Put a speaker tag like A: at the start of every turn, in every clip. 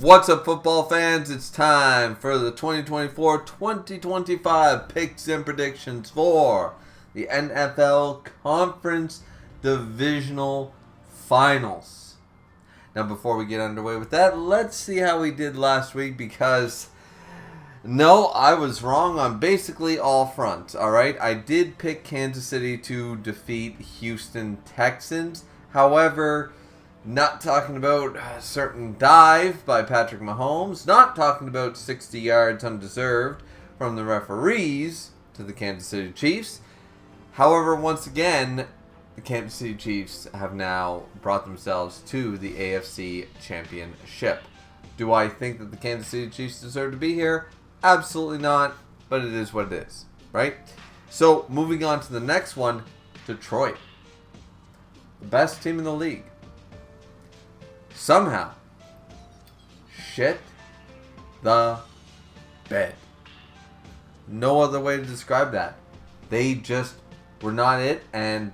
A: What's up, football fans? It's time for the 2024-2025 picks and predictions for the NFL Conference Divisional Finals. Now, before we get underway with that, let's see how we did last week because, no, I was wrong on basically all fronts, alright? I did pick Kansas City to defeat Houston Texans. However, not talking about a certain dive by Patrick Mahomes. Not talking about 60 yards undeserved from the referees to the Kansas City Chiefs. However, once again, the Kansas City Chiefs have now brought themselves to the AFC Championship. Do I think that the Kansas City Chiefs deserve to be here? Absolutely not, but it is what it is, right? So, moving on to the next one, Detroit. The best team in the league. Somehow, shit the bed. No other way to describe that. They just were not it, and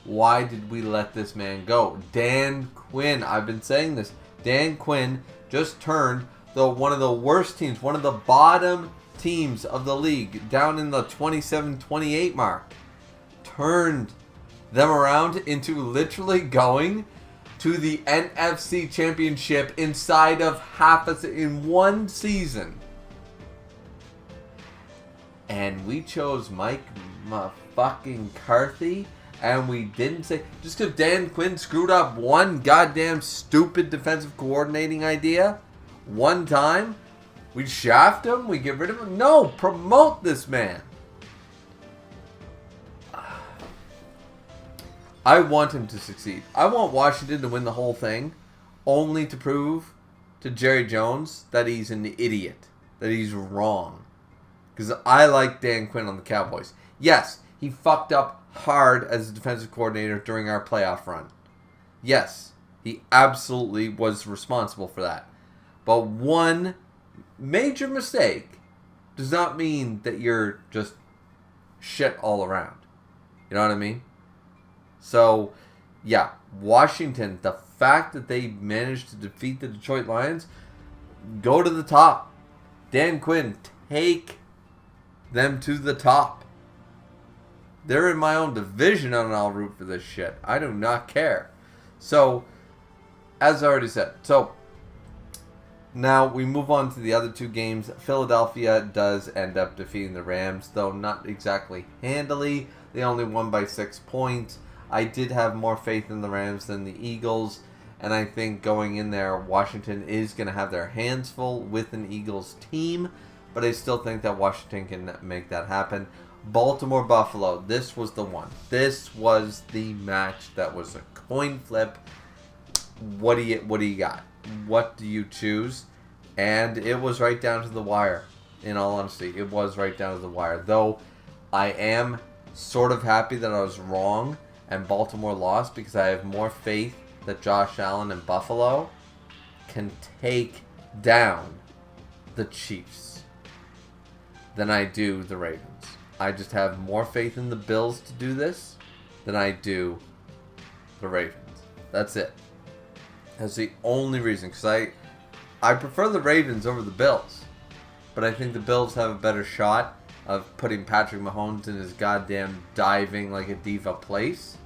A: why did we let this man go? Dan Quinn, I've been saying this. Dan Quinn just turned one of the worst teams, one of the bottom teams of the league, down in the 27-28 mark. Turned them around into literally going to the NFC Championship inside of in one season. And we chose Mike fucking McCarthy, and we didn't say, just because Dan Quinn screwed up one goddamn stupid defensive coordinating idea one time, we shaft him, we get rid of him. No, promote this man. I want him to succeed. I want Washington to win the whole thing, only to prove to Jerry Jones that he's an idiot, that he's wrong. Because I like Dan Quinn on the Cowboys. Yes, he fucked up hard as a defensive coordinator during our playoff run. Yes, he absolutely was responsible for that. But one major mistake does not mean that you're just shit all around. You know what I mean? So, yeah, Washington, the fact that they managed to defeat the Detroit Lions, go to the top. Dan Quinn, take them to the top. They're in my own division and I'll root for this shit. I do not care. So, as I already said, now we move on to the other two games. Philadelphia does end up defeating the Rams, though not exactly handily. They only won by 6 points. I did have more faith in the Rams than the Eagles, and I think going in there, Washington is going to have their hands full with an Eagles team, but I still think that Washington can make that happen. Baltimore-Buffalo, this was the one. This was the match that was a coin flip. What do you got? What do you choose? And it was right down to the wire, in all honesty. It was right down to the wire, though I am sort of happy that I was wrong and Baltimore lost, because I have more faith that Josh Allen and Buffalo can take down the Chiefs than I do the Ravens. I just have more faith in the Bills to do this than I do the Ravens. That's it. That's the only reason, because I prefer the Ravens over the Bills, but I think the Bills have a better shot of putting Patrick Mahomes in his goddamn diving like a diva place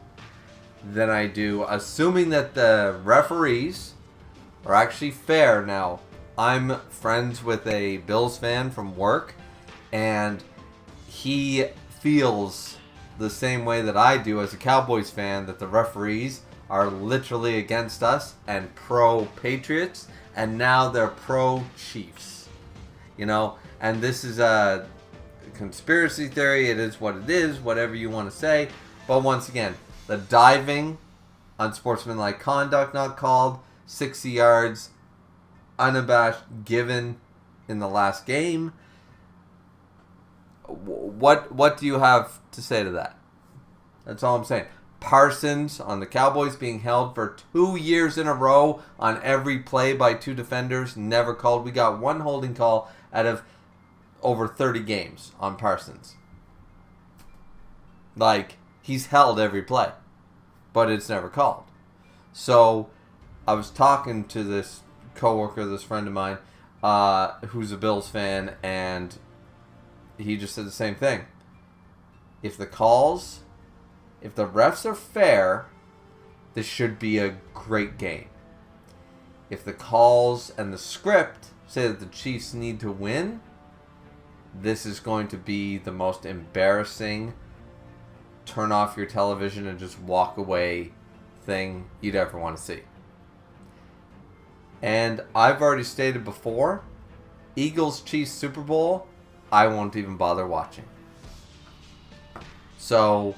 A: than I do, assuming that the referees are actually fair. Now, I'm friends with a Bills fan from work, and he feels the same way that I do as a Cowboys fan, that the referees are literally against us and pro-Patriots, and now they're pro-Chiefs. You know, and this is a conspiracy theory. It is what it is, whatever you want to say. But once again, the diving, unsportsmanlike conduct not called, 60 yards, unabashed given in the last game. What do you have to say to that? That's all I'm saying. Parsons on the Cowboys being held for 2 years in a row on every play by two defenders, never called. We got one holding call out of over 30 games on Parsons. Like, he's held every play, but it's never called. So, I was talking to this coworker, this friend of mine, who's a Bills fan, and he just said the same thing. If the refs are fair, this should be a great game. If the calls and the script say that the Chiefs need to win, this is going to be the most embarrassing turn off your television and just walk away thing you'd ever want to see. And I've already stated before, Eagles-Chiefs Super Bowl, I won't even bother watching. So,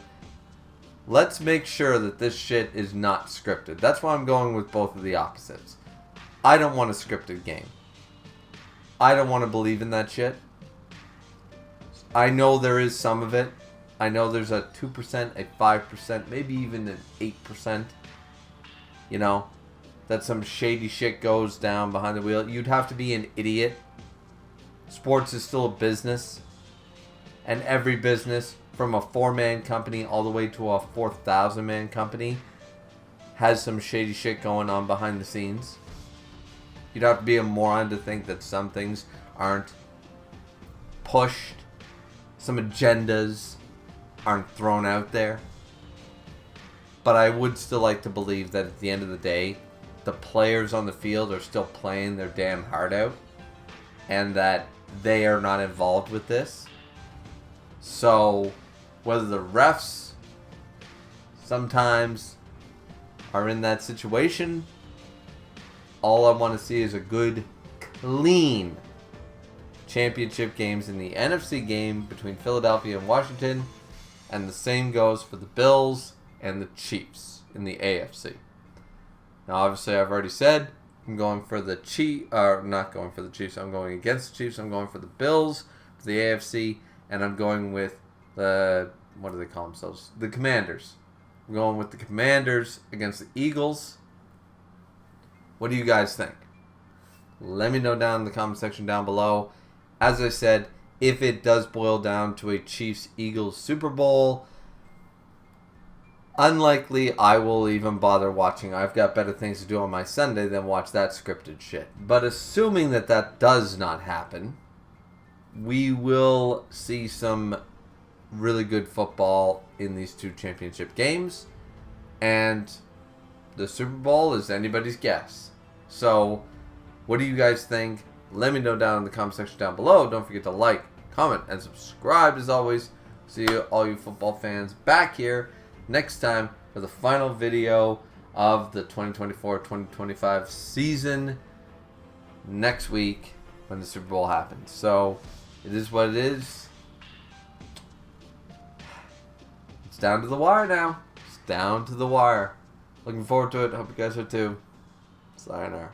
A: let's make sure that this shit is not scripted. That's why I'm going with both of the opposites. I don't want a scripted game. I don't want to believe in that shit. I know there is some of it. I know there's a 2%, a 5%, maybe even an 8%. You know, that some shady shit goes down behind the wheel. You'd have to be an idiot. Sports is still a business. And every business, from a 4-man company all the way to a 4,000-man company, has some shady shit going on behind the scenes. You'd have to be a moron to think that some things aren't pushed. Some agendas aren't thrown out there. But I would still like to believe that at the end of the day, the players on the field are still playing their damn heart out. And that they are not involved with this. So, whether the refs sometimes are in that situation, all I want to see is a good, clean championship games in the NFC game between Philadelphia and Washington. And the same goes for the Bills and the Chiefs in the AFC. Now, obviously, I've already said I'm going for the Chiefs, not going for the Chiefs. I'm going against the Chiefs. I'm going for the Bills, for the AFC, and I'm going with the, what do they call themselves? The Commanders. I'm going with the Commanders against the Eagles. What do you guys think? Let me know down in the comment section down below. As I said, if it does boil down to a Chiefs-Eagles Super Bowl, unlikely I will even bother watching. I've got better things to do on my Sunday than watch that scripted shit. But assuming that that does not happen, we will see some really good football in these two championship games. And the Super Bowl is anybody's guess. So, what do you guys think? Let me know down in the comment section down below. Don't forget to like, comment, and subscribe as always. See you, all you football fans, back here next time for the final video of the 2024-2025 season next week when the Super Bowl happens. So, it is what it is. It's down to the wire now. It's down to the wire. Looking forward to it. Hope you guys are too. Sayonara.